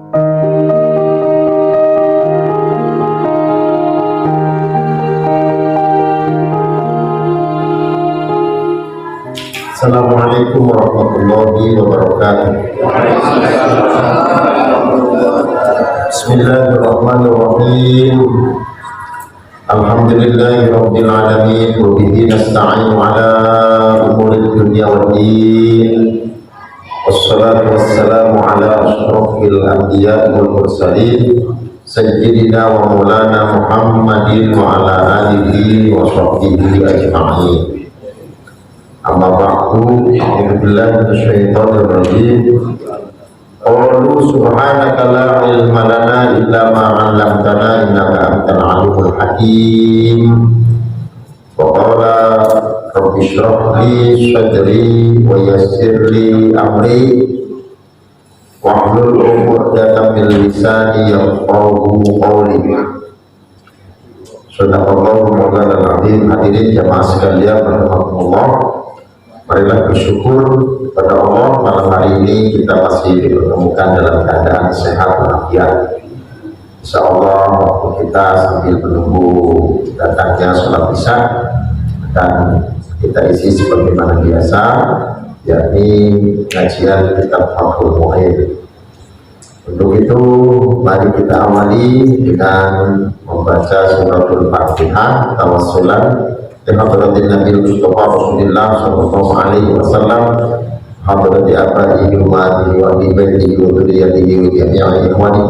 Assalamualaikum warahmatullahi wabarakatuh. Bismillahirrahmanirrahim. Alhamdulillahirabbil alamin wa bihi nasta'inu ala umurid dunya waddin. Wassalatu wassalamu ala asyrafil anbiya'i wal mursalin sayyidina wa maulana Muhammadin wa ala alihi wa sahbihi ajma'in. Amma ba'du, a'udzubillahi minasyaitonir rajim. Qalu subhanaka la ilma lana illa ma 'allamtana innaka antal alimul hakim. Wa qala rabbi shrah li sadri wa yassir li amri wahlul 'uqdatam min lisani yafqahu qawli. Sadaqallahu maulana al-azim. Hadirin jamaah sekalian rahimakumullah, marilah bersyukur kepada Allah malam hari ini kita masih dipertemukan dalam keadaan sehat walafiat. Insya Allah waktu kita sambil menunggu datangnya sholat isya dan kita isi sebagaimana biasa, yakni kajian kitab Fathul Mu'in. Untuk itu mari kita awali dengan membaca suratul Fatihah tawassulan Hadratin Nabi Mustafa Rasulullah sallallahu alaihi wasallam, hadrati abadihi wa umatihi wa ibadihi wa dzurriyyatihi wa jami'i ikhwani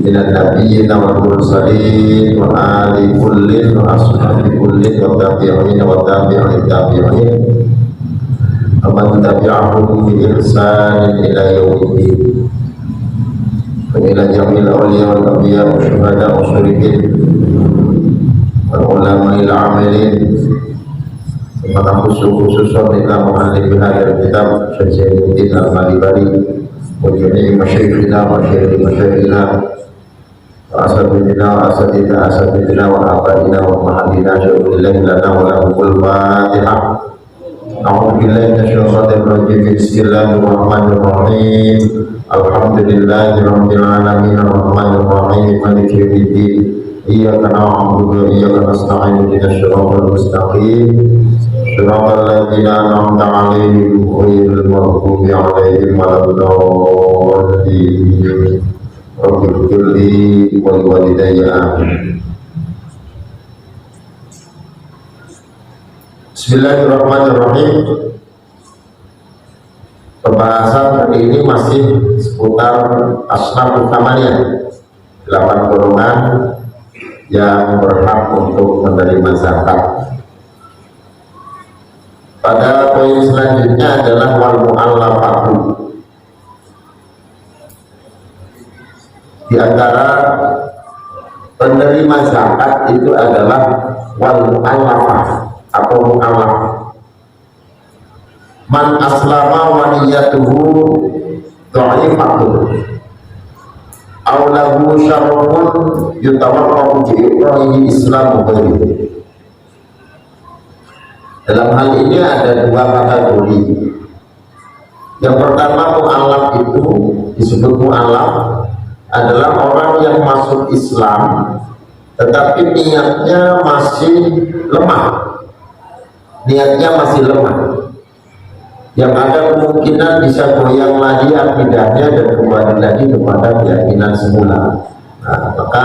minan nabiyyin wal mursalin wa ali kullin wa ashabi kullin wa tabi'in wa tabi'in tabi'in wa man tabi'ahum bi ihsanin ila yaumiddin wa ila jami'il awliya wal anbiya wa syuhada wa syarikin ulama al-amilin khususan ila mu'allif hadal kitab Syekh al-Malibari wa jami'i masyayikhina wa masyayikhina wa asatidina wa abaina wa mahadina syaikhulillah lana wa lahumul fatihah. A'udzu billahi minasyaitonir rajim. Bismillahirrahmanirrahim. Alhamdulillahi rabbil alamin arrahmanir rahim maliki yaumiddin. Iyyaka na'budu wa iyyaka nasta'in ihdinas siratal mustaqim siratal ladzina an'amta 'alaihim ghairil maghdubi 'alaihim waladdallin. Rabbi ighfirli wa liwalidayya amin. Bismillahirrahmanirrahim. Pembahasan hari ini masih seputar asnaf utamanya, 8 golongan yang berhak untuk menerima zakat. Pada poin selanjutnya adalah wal mu'allafatu. Di antara penerima zakat itu adalah wal mu'allafah atau mu'allaf. Man aslama wa niyyatuhu dha'ifatun aw lahu syarrun yutawarrahu bi'iqra'ihi islamu ghairihi. Dalam hal ini ada 2 kategori. Yang pertama, mu'allaf itu disebut mu'allaf adalah orang yang masuk Islam tetapi niatnya masih lemah, yang ada kemungkinan bisa goyang lagi akidahnya dan kembali lagi kepada keyakinan semula. Nah, maka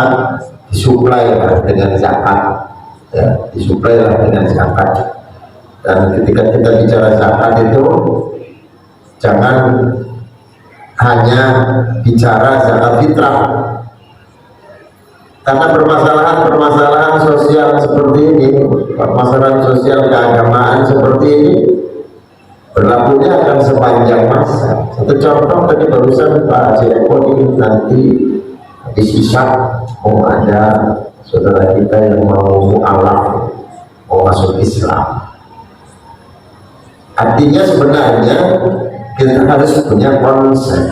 disuplailah dengan zakat, ya, disuplailah dengan zakat. Dan ketika kita bicara zakat itu jangan hanya bicara zakat fitrah, karena permasalahan sosial seperti ini, permasalahan sosial keagamaan seperti ini berlakunya akan sepanjang masa. Satu contoh tadi barusan Pak Eko ini nanti habis isya mau ada saudara kita yang mau mu'alaf, mau masuk Islam. Artinya sebenarnya kita harus punya konsep.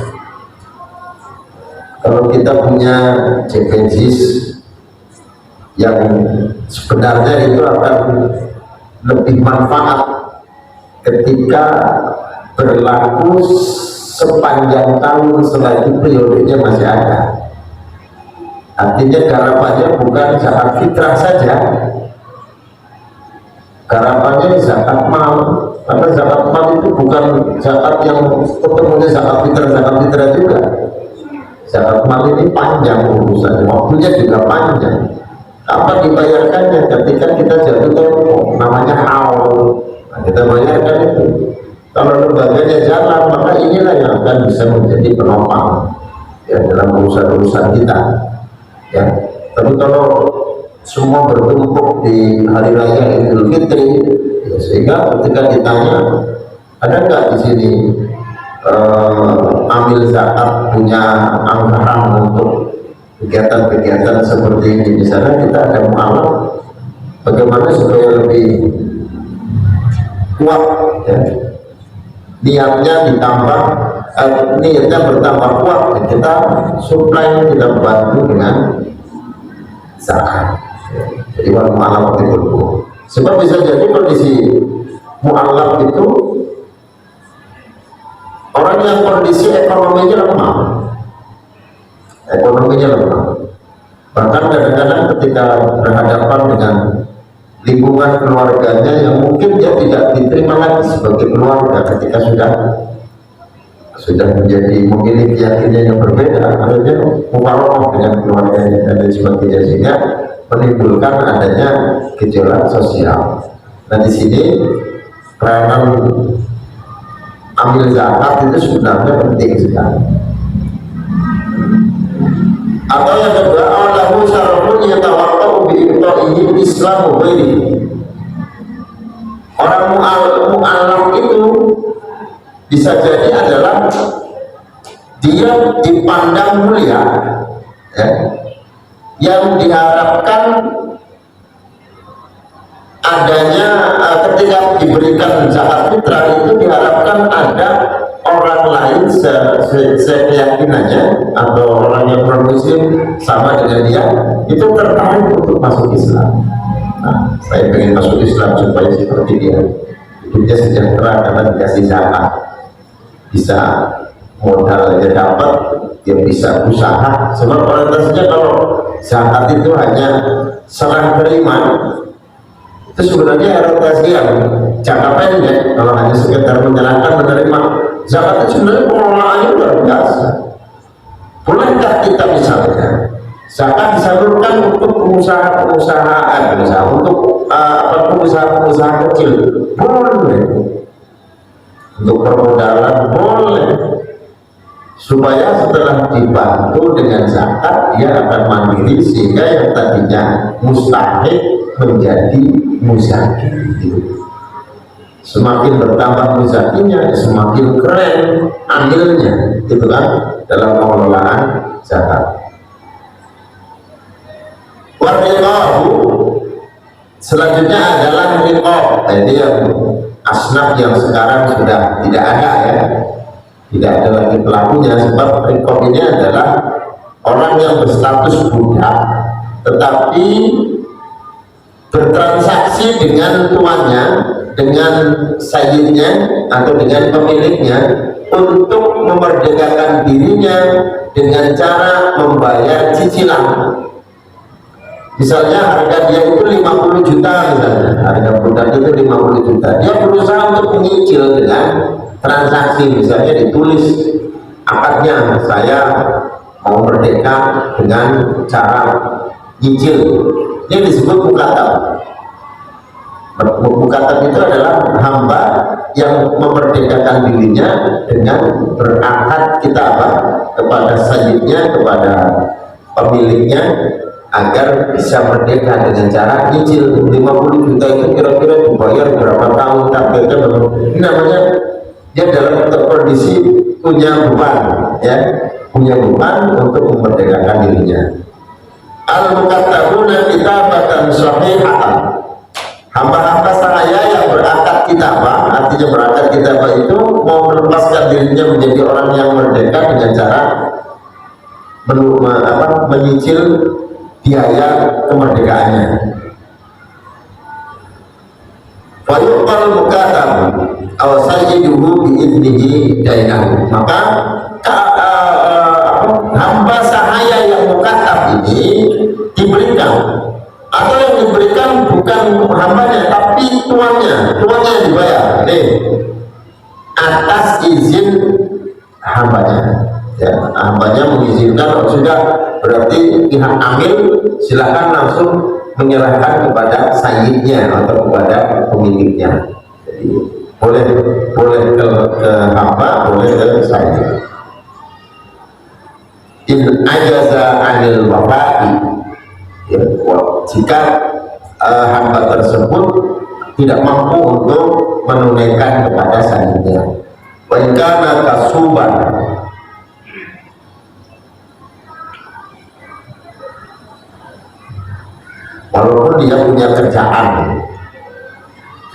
Kalau kita punya CPJIS yang sebenarnya itu akan lebih manfaat ketika berlaku sepanjang tahun setelah itu periodenya masih ada. Artinya garapannya bukan zakat fitrah saja, garapannya zakat mal. Karena zakat mal itu bukan zakat yang ketemunya zakat fitrah juga. Zakat mal ini panjang urusannya, waktunya juga panjang. Apa dibayarkannya ketika kita jatuh tempo, namanya haul. Nah, kita bayarkan itu. Kalau lembaganya jalan, maka inilah yang akan bisa menjadi penopang ya dalam urusan-urusan kita. Ya, tapi kalau semua bertumpuk di hari raya Idul Fitri, ya, sehingga ketika ditanya ada nggak di sini ambil zakat punya anggaran untuk kegiatan-kegiatan seperti ini, misalnya kita ada mualaf bagaimana supaya lebih kuat ya, niatnya ditambah niatnya bertambah kuat ya, kita supply, kita bantu dengan zakat. Jadi wal mu'allaf itu sebab bisa jadi kondisi mu'allaf itu orang yang kondisi ekonominya lemah, bahkan kadang-kadang ketika berhadapan dengan lingkungan keluarganya yang mungkin dia tidak diterima lagi sebagai keluarga ketika sudah menjadi memiliki keyakinan yang berbeda, akhirnya mufaroqah dengan keluarganya dan sebagainya, sehingga menimbulkan adanya gejolak sosial. Nah di sini peranan ambil zakat itu sebenarnya penting sekali. Atau yang kedua, Allahu syarafun yatawaqqa'u bi'ita'ihi Islamu ghairi. Orang mu'allaf itu bisa jadi adalah dia dipandang mulia ya, yang diharapkan adanya ketika diberikan zakat fitrah itu diharapkan ada orang lain sekeyakinannya atau orang yang non muslim sama dengan dia itu tertarik untuk masuk Islam. Nah, saya pengen masuk Islam supaya seperti dia, hidupnya sejahtera karena dikasih zakat, bisa modalnya dapat, dia bisa usaha. Sebab orientasinya kalau zakat itu hanya serah terima, itu sebenarnya orientasi yang jangka pendek. Kalau hanya sekedar menyerahkan menerima, zakat itu sebenarnya pengelolaannya luar biasa. Bolehkah kita misalnya zakat disalurkan untuk pengusahaan, untuk pengusaha kecil? Boleh. Untuk permodalan boleh, supaya setelah dibantu dengan zakat dia akan mandiri, sehingga yang tadinya mustahik menjadi muzaki. Semakin bertambah muzakinya, semakin keren ambilnya, gitu kan, dalam pengelolaan zakat. Warriqahu selanjutnya adalah riqab. Jadi yang asnaf yang sekarang sudah tidak ada ya, tidak ada lagi pelakunya, sebab riqab ini adalah orang yang berstatus budak tetapi bertransaksi dengan tuannya, dengan sayyidnya atau dengan pemiliknya untuk memerdekakan dirinya dengan cara membayar cicilan. Misalnya harga dia itu 50 juta, misalnya harga budak itu 50 juta, dia berusaha untuk menyicil dengan transaksi, misalnya ditulis akadnya, saya mau merdeka dengan cara nyicil. Ini disebut mukatab. Mukatab itu adalah hamba yang memerdekakan dirinya dengan berakad kitabah kepada sayyidnya, kepada pemiliknya, agar bisa merdeka dengan cara nyicil. 50 juta itu kira-kira dibayar berapa tahun, targetnya berapa. Ini namanya dia dalam kondisi punya beban ya, punya beban untuk memerdekakan dirinya. Al-mukatabuna kitabatan sahihatan, hamba-hamba saya yang berakad kitabah, artinya berakad kitabah itu mau melepaskan dirinya menjadi orang yang merdeka dengan cara menyicil biaya kemerdekaannya. Fayuqal mukatab, aw sayyiduhu bi'idnihi dainahu, maka hamba sahaya yang mukatab ini diberikan, atau yang diberikan bukan hambanya tapi tuannya yang dibayar nih atas izin hambanya. Ya, hambanya mengizinkan, sudah berarti pihak amil silakan langsung menyerahkan kepada sayyidnya atau kepada pemiliknya. Jadi boleh ke hamba, boleh ke sayyid. In ajaza anil wafa'i, ya, jika hamba tersebut tidak mampu untuk menunaikan kepada sayyidnya. Wa in kana kasuban, walaupun dia punya kerjaan,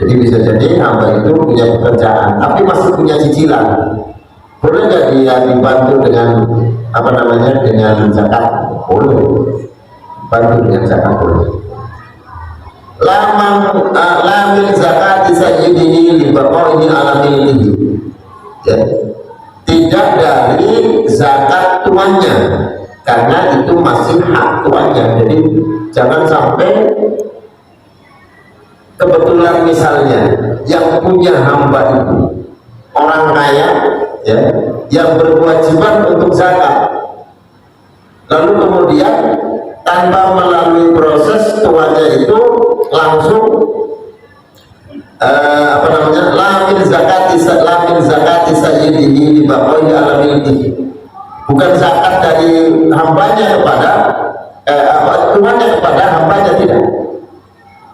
jadi bisa jadi hamba itu punya pekerjaan tapi masih punya cicilan, boleh nggak dia dibantu dengan dengan zakat? Boleh, bantu dengan zakat boleh. Lamil zakat sayyidihi li baqaihi ala milkihi, ya, tidak dari zakat tuannya karena itu masih hak tuannya. Jadi jangan sampai kebetulan misalnya yang punya hamba itu orang kaya, ya, yang berkewajiban untuk zakat, lalu kemudian tanpa melalui proses tuannya itu langsung lamin zakati sayyidihi li baqaihi ala milkihi, bukan zakat dari hambanya kepada tuannya kepada hambanya, tidak.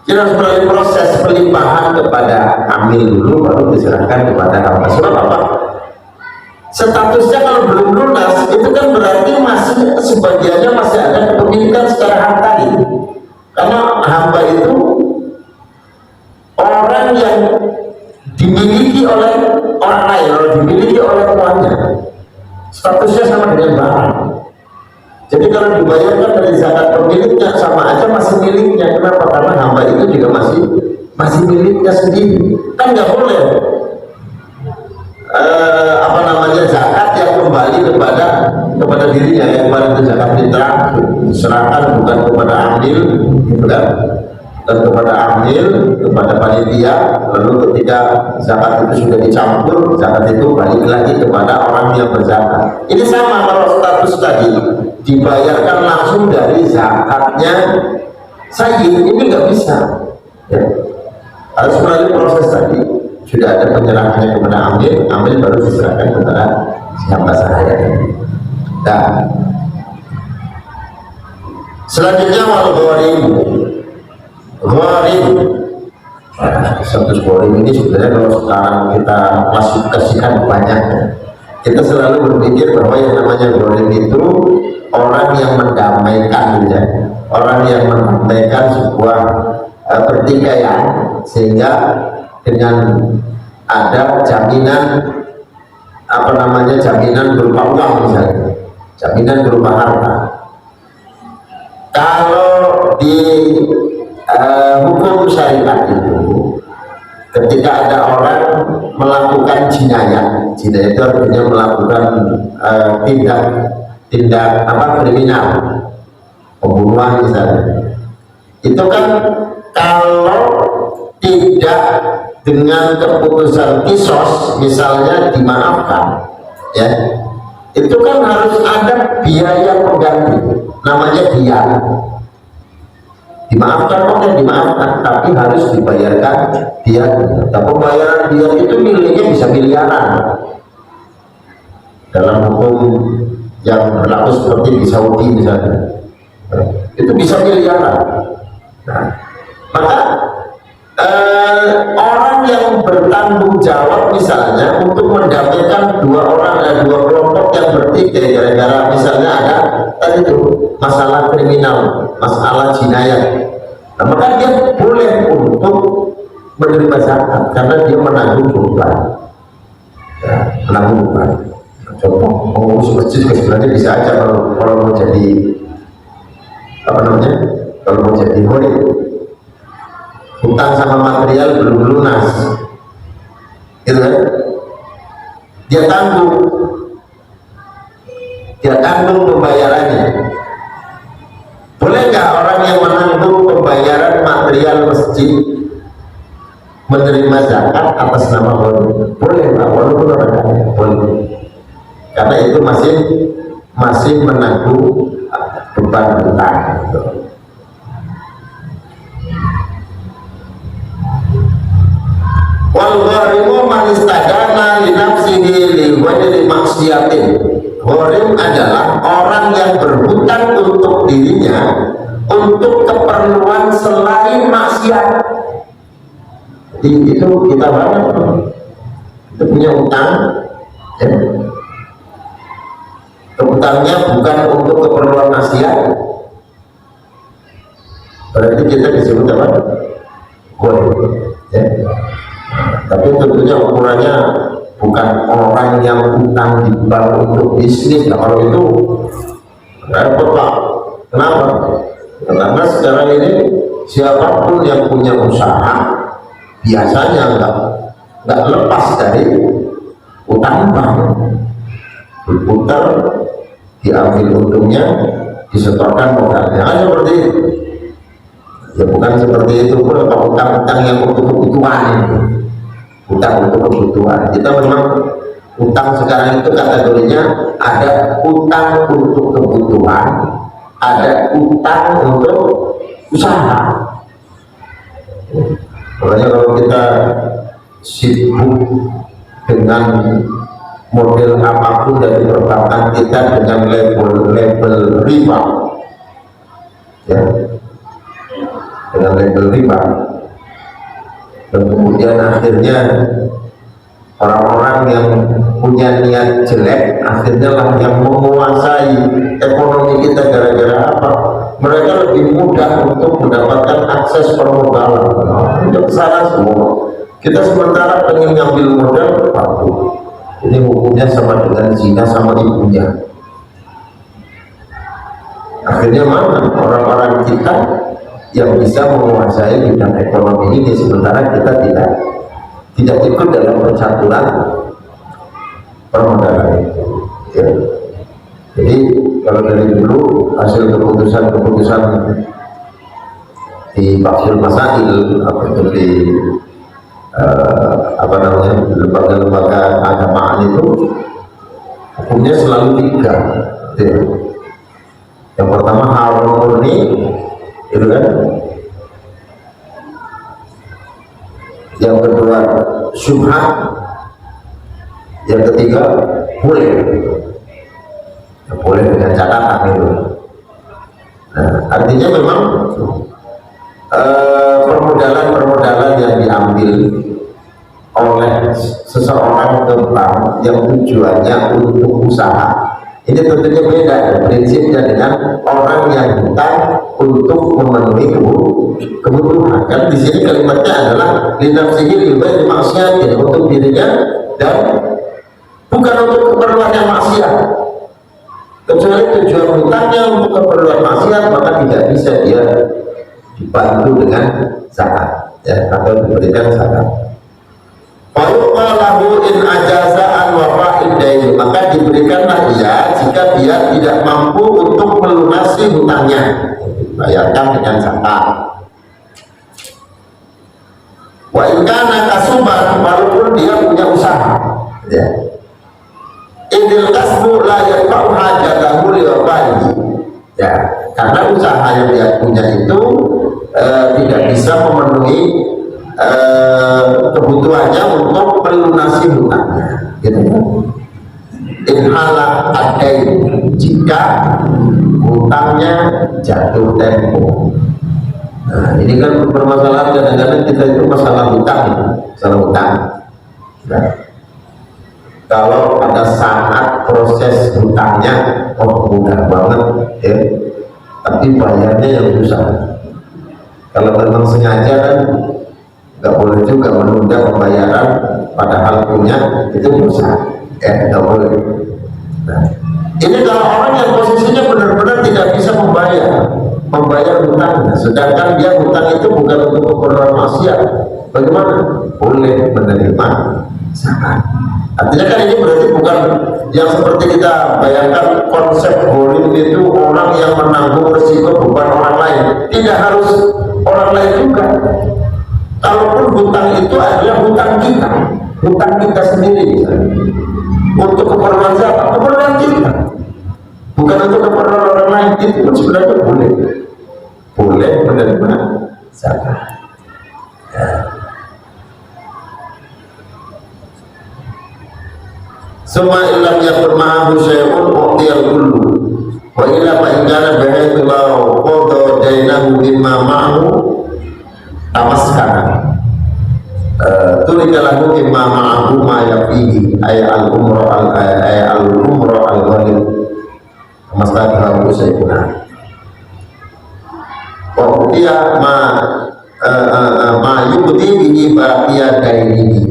Kita harus melalui proses pelimpahan kepada amil dulu, baru diserahkan kepada hamba. Sebab apa? Statusnya kalau belum lunas itu kan berarti masih sebagiannya masih ada kepemilikan secara harta ini. Karena hamba itu orang yang dimiliki oleh orang lain, dimiliki oleh tuannya, statusnya sama dengan barang. Jadi kalau dibayarkan dari zakat pemiliknya sama aja masih miliknya. Kenapa? Karena hamba itu juga masih miliknya sendiri. Kan nggak boleh zakat yang kembali kepada dirinya, yang kemarin itu zakat fitrah diserahkan bukan kepada amil, gitu kan? Dan kepada amil, kepada panitia, lalu ketika zakat itu sudah dicampur, zakat itu balik lagi kepada orang yang berzakat. Ini sama kalau status tadi dibayarkan langsung dari zakatnya sayyid, ini nggak bisa, ya. Harus melalui proses tadi, sudah ada penyerahannya kepada amil baru diserahkan kepada siapa sahaya. Nah, selanjutnya wal gharim. Status gharim ini sebenarnya kalau sekarang kita kasihkan banyak, kita selalu berpikir bahwa yang namanya gharim itu orang yang mendamaikan, ya, orang yang mendamaikan sebuah pertikaian, sehingga dengan ada jaminan jaminan berupa uang, misalnya jaminan berupa harta. Kalau di hukum syariat itu, ketika ada orang melakukan jinayah itu artinya melakukan tindak kriminal, pembunuhan misalnya, itu kan kalau tidak dengan keputusan kisos misalnya dimaafkan, ya, itu kan harus ada biaya pengganti, namanya diat. Dimaafkan, oke, dimaafkan, tapi harus dibayarkan diat. Dan pembayaran diat itu nilainya bisa miliaran dalam hukum yang berlaku seperti di Saudi misalnya, itu bisa miliaran. Nah, maka orang yang bertanggung jawab misalnya untuk mendamaikan dua kelompok yang bertikai gara-gara misalnya ada tadi itu masalah kriminal, masalah jinayah, nah, maka dia boleh untuk menerima zakat karena dia menanggung beban, ya, menanggung beban. Contoh pengurus masjid sebenarnya bisa aja kalau mau jadi kalau mau jadi gharim, hutang sama material belum lunas, gitu kan? Dia tanggung pembayarannya. Boleh nggak orang yang menanggung pembayaran material masjid menerima zakat atas nama gharim? Boleh Pak, walaupun orang kaya, boleh. Karena itu masih menanggung beban hutang. Wal gharimu man istadana li nafsihi li wajhi maksiatin. Gharim adalah orang yang berhutang untuk dirinya untuk keperluan selain maksiat. Jadi itu kita banget, kita punya utang, ya. Utangnya bukan untuk keperluan maksiat, berarti kita disebut apa? Gharim, ya. Tapi tentunya ukurannya bukan orang yang utang di bank untuk bisnis. Nah, kalau itu repot Pak. Kenapa? Karena sekarang ini siapapun yang punya usaha biasanya nggak lepas dari utang bank. Berputar, diambil untungnya, disetorkan modalnya. Seperti itu. Ya bukan seperti itu pun, utang-utang yang untuk kebutuhan itu. Utang untuk kebutuhan. Kita memang utang sekarang itu kategorinya ada utang untuk kebutuhan, ada utang untuk usaha. Makanya kalau kita sibuk dengan model apapun dari perbankan kita dengan label riba, ya, dengan label riba, dan kemudian akhirnya orang-orang yang punya niat jelek akhirnya lah yang menguasai ekonomi kita. Gara-gara apa? Mereka lebih mudah untuk mendapatkan akses permodalan. Untuk kesana semua. Kita sementara pengen ngambil modal, waduh, ini hukumnya sama dengan zina sama ibunya. Akhirnya mana orang-orang kita yang bisa menguasai bidang ekonomi ini, sementara kita tidak ikut dalam percaturan permodalan itu, ya. Jadi kalau dari dulu hasil keputusan di Baksil Masail atau di lembaga-lembaga agamaan itu hukumnya selalu 3, ya. Yang pertama haram murni, itu kan. Yang kedua syubhat, yang ketiga boleh, ya, boleh dengan catatan itu. Nah, artinya memang permodalan yang diambil oleh seseorang ke bank yang tujuannya untuk usaha, ini tentunya beda ya, prinsipnya dengan orang yang hutang untuk memenuhi kebutuhan. Kan di sini kalimatnya adalah linafsihi lillahi maksiatin, untuk dirinya dan bukan untuk keperluan yang maksiat. Kecuali tujuan hutangnya untuk keperluan maksiat, maka tidak bisa dia dibantu dengan zakat, ya, atau diberikan zakat. Lahu in ajaza'an wafa'id dain, maka diberikanlah dia jika dia tidak mampu untuk melunasi hutangnya, bayarkan dengan zakat. Wa in kana kasuban, walaupun dia punya usaha, ya. Idil kasbu la yaqau hajatahu li wafaihi, ya, karena usaha yang dia punya itu tidak bisa memenuhi kebutuhannya untuk melunasi hutangnya, gitu ya. Inhala adain, jika hutangnya jatuh tempo. Nah, ini kan permasalahan kadang-kadang kita itu masalah hutang, nah, kalau pada saat proses hutangnya, oh mudah banget, ya, tapi bayarnya yang susah. Kalau memang sengaja kan nggak boleh juga menunda pembayaran padahal punya, itu dosa, nggak boleh. Nah, ini kalau orang yang posisinya benar-benar tidak bisa membayar hutangnya, sedangkan dia hutang itu bukan untuk keperluan maksiat, bagaimana? Boleh menerima zakat. Artinya kan ini berarti bukan yang seperti kita bayangkan konsep gharim itu orang yang menanggung resiko beban orang lain. Tidak harus orang lain juga. Kalaupun hutang itu adalah hutang kita sendiri misalnya. Untuk keperluan siapa? Keperluan kita, bukan untuk keperluan orang lain. Itu pun sebenarnya boleh menerima zakat. Semua ilam yakun ma'ahu syai'un u'tiyal kullu wa illa fa in kana bihaitsu law qada dainahu mimma ma'ahu tamaskana turika lahu mimma ma'ahu ma yafihi ay al-umra al-ghalib tamaskana syai'una wa u'tiya ma yubdi bihi baqiya dainihi.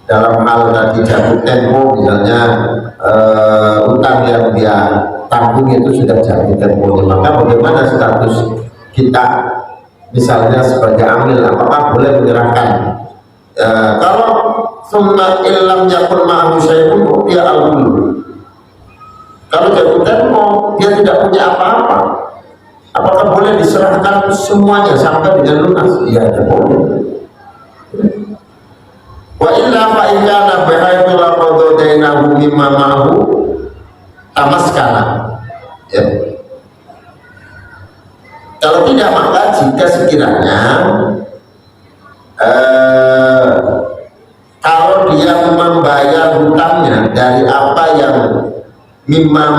Dalam hal tadi jatuh tempo misalnya utang yang dia tanggung itu sudah jatuh temponya, maka bagaimana status kita misalnya sebagai amil, apakah boleh menyerahkan? Kalau summa illam yakun ma'ahu syai'un dia al-gulu, kalau jatuh tempo dia tidak punya apa-apa, apakah boleh diserahkan semuanya sampai dengan lunas? Iya, boleh. Wa illa fa in kana bihaitsu la qada dainahu mimma ma'ahu tamaskana. Ya. Kalau tidak, maka jika sekiranya kalau dia membayar hutangnya dari apa yang mimma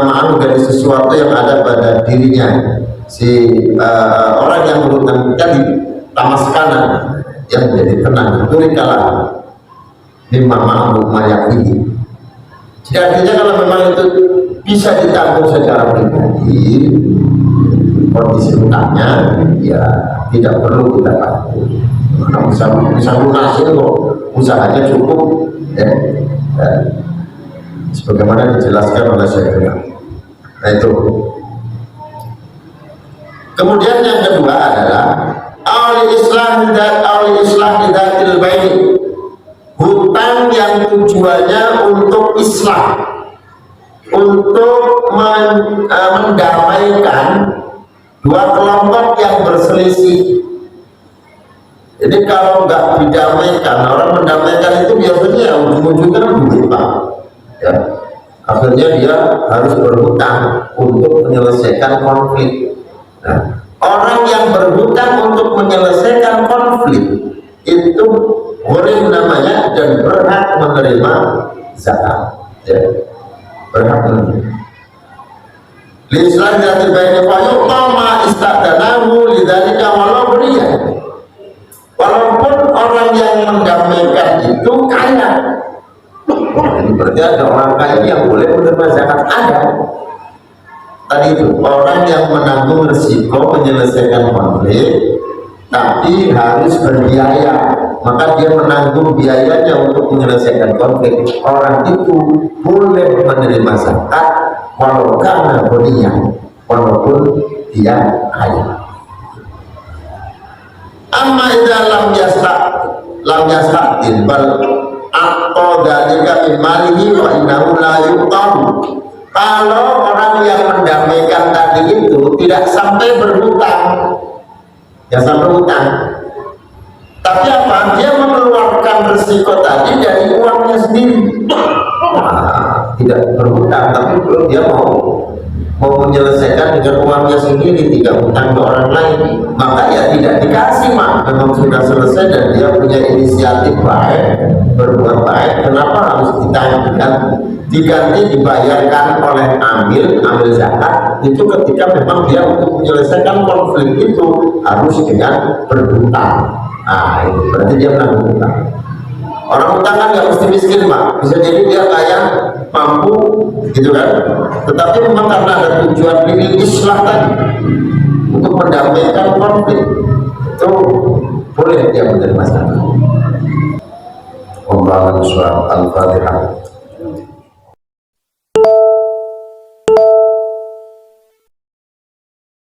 ma'ahu dari sesuatu yang ada pada dirinya si orang yang berhutang tadi, tamaskana, yang menjadi tenang, turikalah mimma ma'ahu mayakihi. Jadi artinya kalau memang itu bisa ditanggung secara pribadi, kondisi hutangnya ya tidak perlu kita bantu, bisa lunasin kok, usahanya cukup ya. Sebagaimana dijelaskan oleh Syekhnya. Nah itu. Kemudian yang kedua adalah awli islah datil baini, hutang yang tujuannya untuk islah, untuk mendamaikan dua kelompok yang berselisih. Jadi kalau nggak didamaikan, orang mendamaikan itu biasanya ujung-ujungnya duit, Pak. Ya. Akhirnya dia harus berhutang untuk menyelesaikan konflik. Nah, orang yang berhutang untuk menyelesaikan konflik itu gharim namanya dan berhak menerima zakat. Ya. Berhak menerima. Lislah zatil baini fa yuqama istadanahu lidzalika walau beriya. Walaupun orang yang mendamaikan itu kaya. Jadi berarti ada orang kaya yang boleh menerima zakat, ada. Tadi itu orang yang menanggung risiko menyelesaikan konflik tapi harus berbiaya, maka dia menanggung biayanya untuk menyelesaikan konflik. Orang itu boleh menerima zakat walau karena bodinya, walaupun dia kaya. Amma idza lam yastaqil bal atau dalika min malihi wa innahu la yuqam. Kalau orang yang mendamaikan tadi itu tidak sampai berhutang, ya sampai hutang, tapi apa? Dia mengeluarkan risiko tadi dari uangnya sendiri. Tidak berhutang, tapi dia mau menyelesaikan dengan uangnya sendiri, tidak hutang ke orang lain, maka ya tidak dikasih, Mak. Memang sudah selesai dan dia punya inisiatif baik, berbuat baik, kenapa harus diganti dibayarkan oleh amil zakat? Itu ketika memang dia untuk menyelesaikan konflik itu harus dengan berhutang. Nah itu berarti dia menanggung hutang. Orang hutang kan nggak mesti miskin, Pak. Bisa jadi dia kaya, mampu, gitu kan. Tetapi memang karena ada tujuan ini islah tadi untuk mendamaikan konflik, itu boleh dia menerima zakat. Wallahu a'lam. Al-Fatihah.